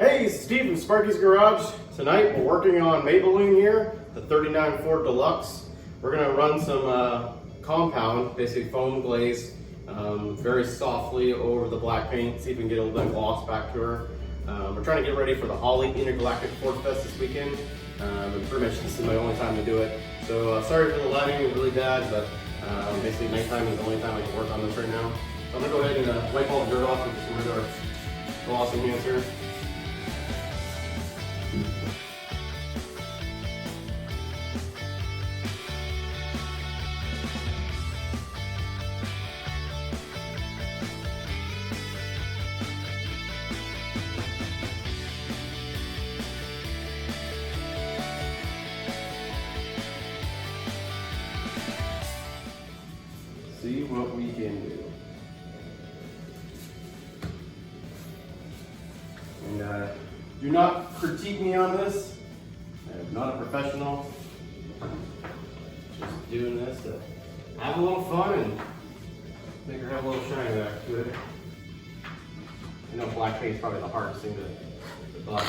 Hey, it's Steve from Sparky's Garage. Tonight we're working on Maybelline here, the 39 Ford Deluxe. We're gonna run some compound, basically foam glaze, very softly over the black paint, see if we can get a little bit of gloss back to her. We're trying to get ready for the Holly Intergalactic Ford Fest this weekend. And pretty much this is my only time to do it. So sorry for the lighting, it's really bad, but basically nighttime is the only time I can work on this right now. So I'm gonna go ahead and wipe all the dirt off with some regular gloss enhancer. See what we can do. And do not critique me on this. I'm not a professional. Just doing this to have a little fun and make her have a little shine back to it. I know black paint's probably the hardest thing to buff.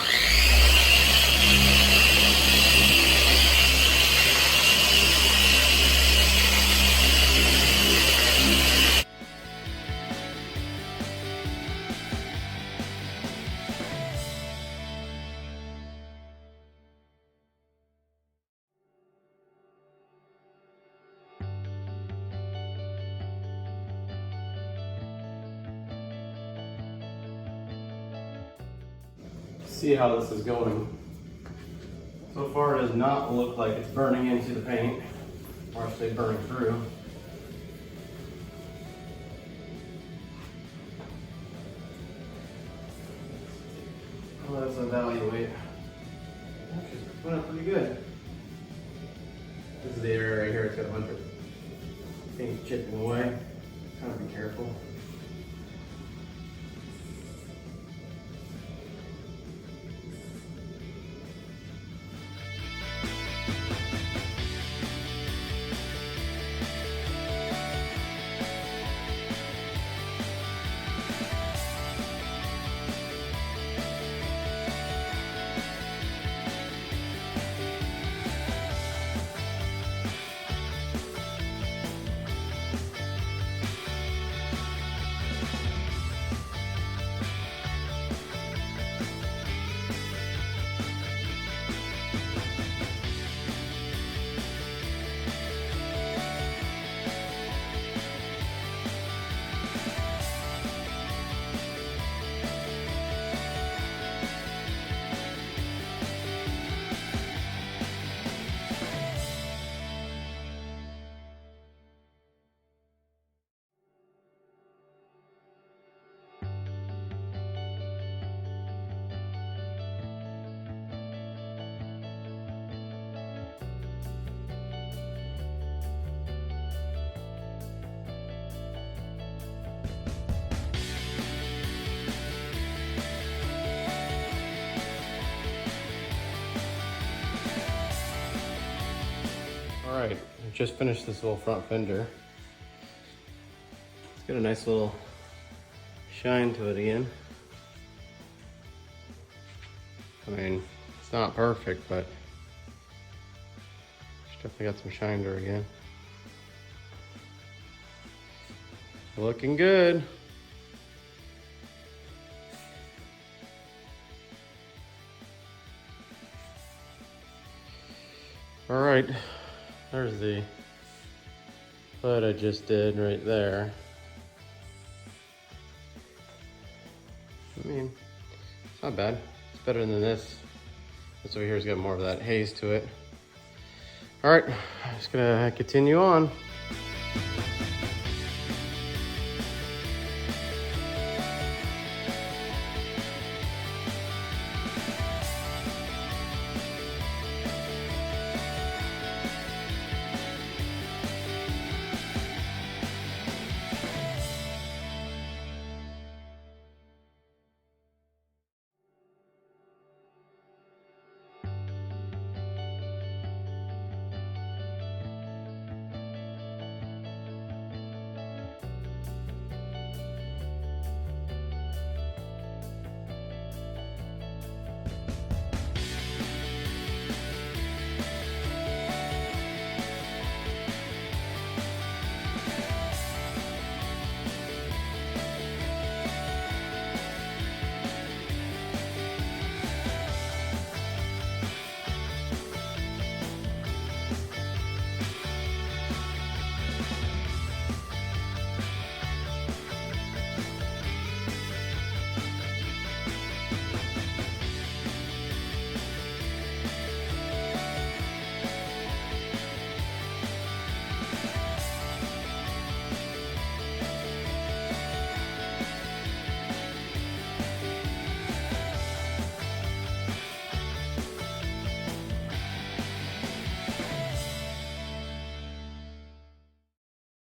See how this is going. So far it does not look like it's burning into the paint, or I say burning through. Let's evaluate. Actually, it's going up pretty good. This is the area right here, it's got a bunch of paint chipping away. Kind of be careful. All right, I just finished this little front fender. It's got a nice little shine to it again. I mean, it's not perfect, but it's definitely got some shine to her again. Looking good. All right. There's the hood I just did right there. I mean, it's not bad. It's better than this. This over here's got more of that haze to it. All right, just gonna continue on.